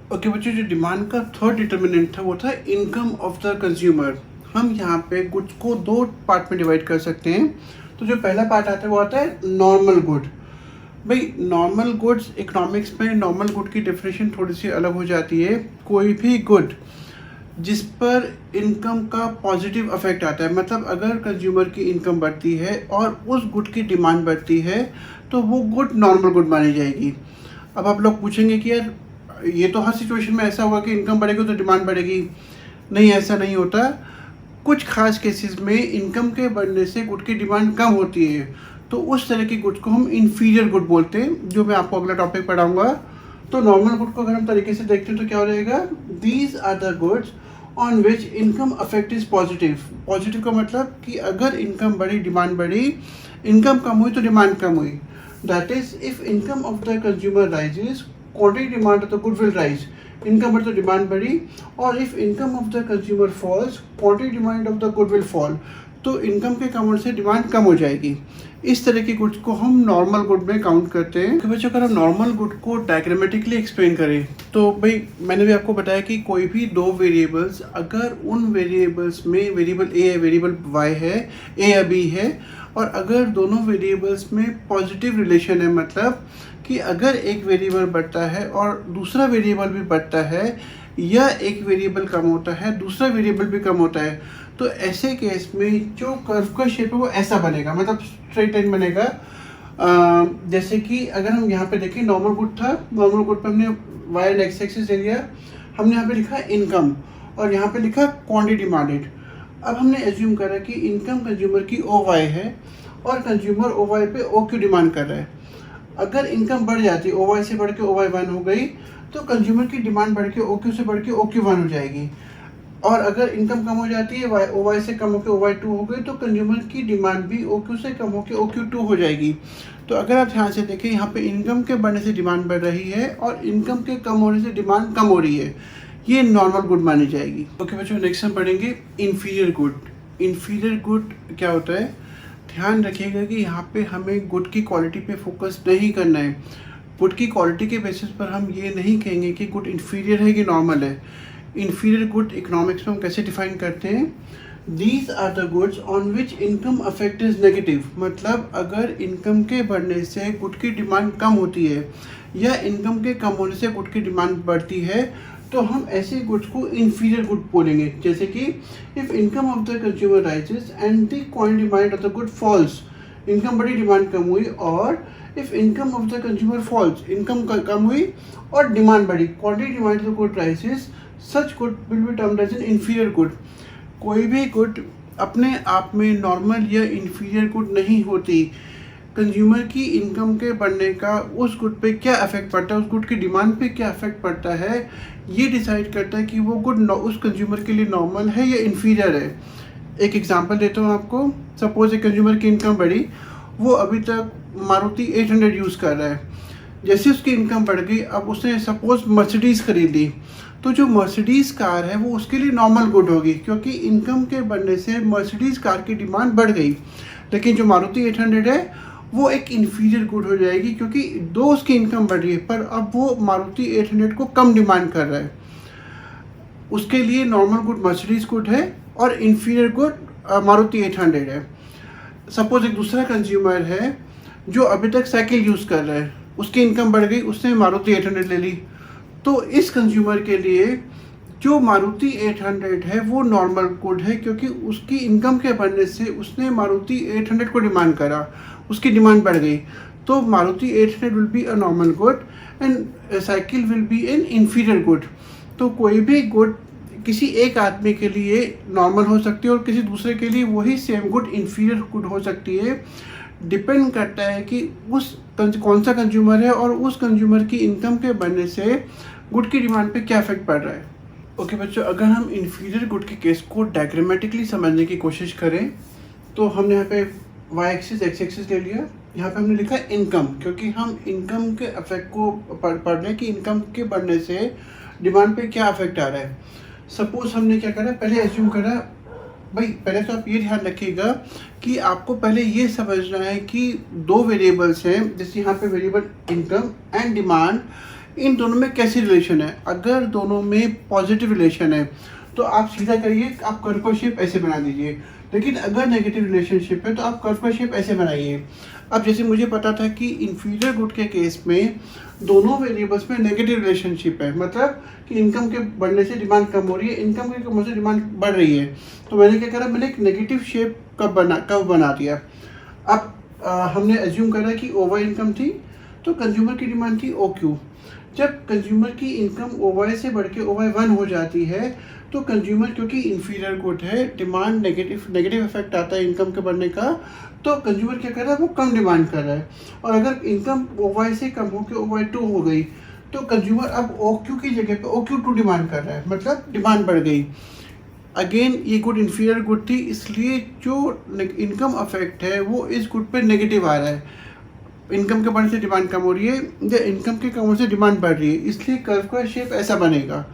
Okay बच्चों, जो demand का थर्ड डिटर्मिनेंट था वो था इनकम ऑफ द कंज्यूमर। हम यहाँ पे गुड्स को दो पार्ट में डिवाइड कर सकते हैं। तो जो पहला पार्ट आता है वो आता है नॉर्मल गुड। भाई नॉर्मल गुड्स, इकोनॉमिक्स में नॉर्मल गुड की डेफिनेशन थोड़ी सी अलग हो जाती है। कोई भी गुड जिस पर इनकम का पॉजिटिव अफेक्ट आता है, मतलब अगर कंज्यूमर की इनकम बढ़ती है और उस गुड की डिमांड बढ़ती है तो वो गुड नॉर्मल गुड मानी जाएगी। अब आप लोग पूछेंगे कि यार ये तो हर सिचुएशन में ऐसा होगा कि इनकम बढ़ेगी तो डिमांड बढ़ेगी। नहीं, ऐसा नहीं होता। कुछ खास केसेस में इनकम के बढ़ने से गुड की डिमांड कम होती है, तो उस तरह की गुड्स को हम इन्फीरियर गुड बोलते हैं, जो मैं आपको अगला टॉपिक पढ़ाऊंगा। तो नॉर्मल गुड को अगर हम तरीके से देखते हैं तो क्या हो जाएगा, these are the goods on which income affect is positive. Positive का मतलब कि अगर इनकम बढ़ी, डिमांड बढ़ी, इनकम कम हुई तो डिमांड कम हुई। That is, if income of the consumer rises, quantity demand to good will rise. Income बढ़ी तो डिमांड बढ़ी। और if income of the consumer falls, quantity demand of the good will fall. तो इनकम के कम होने से डिमांड कम हो जाएगी। इस तरह की गुड्स को हम नॉर्मल गुड में काउंट करते हैं। तो बच्चों, अगर हम नॉर्मल गुड को डायग्रामेटिकली एक्सप्लेन करें तो भाई मैंने भी आपको बताया कि कोई भी दो वेरिएबल्स, अगर उन वेरिएबल्स में वेरिएबल ए है, वेरिएबल वाई है, ए या बी है, और अगर दोनों वेरिएबल्स में पॉजिटिव रिलेशन है, मतलब कि अगर एक वेरिएबल बढ़ता है और दूसरा वेरिएबल भी बढ़ता है, या एक वेरिएबल कम होता है दूसरा वेरिएबल भी कम होता है, तो ऐसे केस में जो कर्व का शेप है वो ऐसा बनेगा, मतलब स्ट्रेट लाइन बनेगा। जैसे कि अगर हम यहाँ पे देखें, नॉर्मल गुड था, नॉर्मल गुड पर हमने वाई एंड एक्स एक्सिस ले लिया, हमने यहाँ पे लिखा इनकम और यहाँ पे लिखा क्वांटिटी डिमांडेड। अब हमने एज्यूम करा कि इनकम कंज्यूमर की ओ वाई है और कंज्यूमर ओ वाई पे ओ क्यू डिमांड कर रहा है। अगर इनकम बढ़ जाती, ओ वाई से बढ़ के ओ वाई वन हो गई, तो कंज्यूमर की डिमांड बढ़ के ओ क्यू से बढ़ के ओ क्यू वन हो जाएगी। और अगर इनकम कम हो जाती है, ओ वाई से कम होकर ओ वाई टू हो गई, तो कंज्यूमर की डिमांड भी ओ क्यू से कम होकर ओ क्यू टू हो जाएगी। तो अगर आप ध्यान से देखें, यहाँ पे इनकम के बढ़ने से डिमांड बढ़ रही है और इनकम के कम होने से डिमांड कम हो रही है, ये नॉर्मल गुड मानी जाएगी। ओके बच्चों, नेक्स्ट हम पढ़ेंगे इन्फीरियर गुड। इन्फीरियर गुड क्या होता है, ध्यान रखिएगा कि यहाँ पे हमें गुड की क्वालिटी पे फोकस नहीं करना है। गुड की क्वालिटी के बेसिस पर हम ये नहीं कहेंगे कि गुड इन्फीरियर है कि नॉर्मल है। इन्फीरियर गुड इकोनॉमिक्स में हम कैसे डिफाइन करते हैं, these are the goods on which income affect is negative. मतलब अगर इनकम के बढ़ने से गुड की डिमांड कम होती है या इनकम के कम होने से गुड की डिमांड बढ़ती है, तो हम ऐसे गुड्स को इन्फीरियर गुड बोलेंगे। जैसे कि if income of the consumer rises and the quantity demand of the good falls, income बढ़ी डिमांड कम हुई। और if income of the consumer falls, income कम हुई और डिमांड बढ़ी, quantity demand of the good rises, such good will be termed as an inferior good. कोई भी गुड अपने आप में नॉर्मल या इन्फीरियर गुड नहीं होती। कंज्यूमर की इनकम के बढ़ने का उस गुड पे क्या इफेक्ट पड़ता है, उस गुड की डिमांड पे क्या इफेक्ट पड़ता है, ये डिसाइड करता है कि वो गुड उस कंज्यूमर के लिए नॉर्मल है या इन्फीरियर है। एक एग्जांपल देता हूँ आपको। सपोज एक कंज्यूमर की इनकम बढ़ी, वो अभी तक मारुति 800 यूज़ कर रहा है। जैसे उसकी इनकम बढ़ गई, अब उसने सपोज मर्सिडीज़ खरीद ली, तो जो मर्सिडीज़ कार है वो उसके लिए नॉर्मल गुड होगी, क्योंकि इनकम के बढ़ने से मर्सिडीज़ कार की डिमांड बढ़ गई। लेकिन जो मारुति 800 है वो एक इन्फीरियर गुड हो जाएगी, क्योंकि दो उसकी इनकम बढ़ रही है पर अब वो मारुति 800 को कम डिमांड कर रहा है। उसके लिए नॉर्मल गुड मर्सिडीज़ गुड है और इन्फीरियर गुड मारुति 800 है। सपोज एक दूसरा कंज्यूमर है जो अभी तक साइकिल यूज़ कर रहा है, उसकी इनकम बढ़ गई, उसने मारुति 800 ले ली, तो इस कंज्यूमर के लिए जो मारुति 800 है वो नॉर्मल गुड है, क्योंकि उसकी इनकम के बढ़ने से उसने मारुति 800 को डिमांड करा, उसकी डिमांड बढ़ गई, तो Maruti 800 will be a normal good and cycle will be N inferior good. तो कोई भी गुड किसी एक आदमी के लिए नॉर्मल हो सकती है और किसी दूसरे के लिए वही सेम गुड इन्फीरियर गुड हो सकती है। डिपेंड करता है कि उस कौन सा कंज्यूमर है और उस कंज्यूमर की इनकम के बढ़ने से गुड की डिमांड पे क्या इफेक्ट पड़ रहा है। ओके बच्चों, अगर हम इन्फीरियर गुड के केस को डायग्रामेटिकली समझने की कोशिश करें, तो हमने यहाँ पे वाई एक्सिस एक्स एक्सिस ले लिया, यहाँ पे हमने लिखा इनकम, क्योंकि हम इनकम के इफेक्ट को पढ़ रहे हैं कि इनकम के बढ़ने से डिमांड पे क्या इफेक्ट आ रहा है। सपोज हमने क्या करा, पहले एज्यूम करा, भाई पहले तो आप ये ध्यान रखिएगा कि आपको पहले ये समझना है कि दो वेरिएबल्स हैं, जैसे यहाँ पे वेरिएबल इनकम एंड डिमांड, इन दोनों में कैसी रिलेशन है। अगर दोनों में पॉजिटिव रिलेशन है तो आप सीधा करिए, आप कर्व का शेप ऐसे बना दीजिए। लेकिन अगर नेगेटिव रिलेशनशिप है तो आप कर्व का शेप ऐसे बनाइए। अब जैसे मुझे पता था कि इन्फीरियर गुड के केस में दोनों वेरिएबल्स में नेगेटिव रिलेशनशिप है, मतलब कि इनकम के बढ़ने से डिमांड कम हो रही है, इनकम के कम होने से डिमांड बढ़ रही है। तो मैंने क्या करा, मैंने एक नेगेटिव शेप कर्व बना दिया। अब हमने एज्यूम करा कि ओवर इनकम थी तो कंज्यूमर की डिमांड थी ओ क्यू। जब कंज्यूमर की इनकम ओवाई से बढ़ के ओवाई 1 हो जाती है तो कंज्यूमर, क्योंकि इन्फीरियर गुड है, डिमांड नेगेटिव इफेक्ट आता है इनकम के बढ़ने का, तो कंज्यूमर क्या कर रहा है, वो कम डिमांड कर रहा है। और अगर इनकम ओवाई से कम होकर ओवाई 2 हो गई तो कंज्यूमर अब ओ क्यू की जगह पे OQ2 डिमांड कर रहा है, मतलब डिमांड बढ़ गई। अगेन ये गुड इन्फीरियर गुड थी, इसलिए जो इनकम अफेक्ट है वो इस गुड पे नेगेटिव आ रहा है। इनकम के बढ़ने से डिमांड कम हो रही है या इनकम के कम होने से डिमांड बढ़ रही है, इसलिए कर्व का शेप ऐसा बनेगा।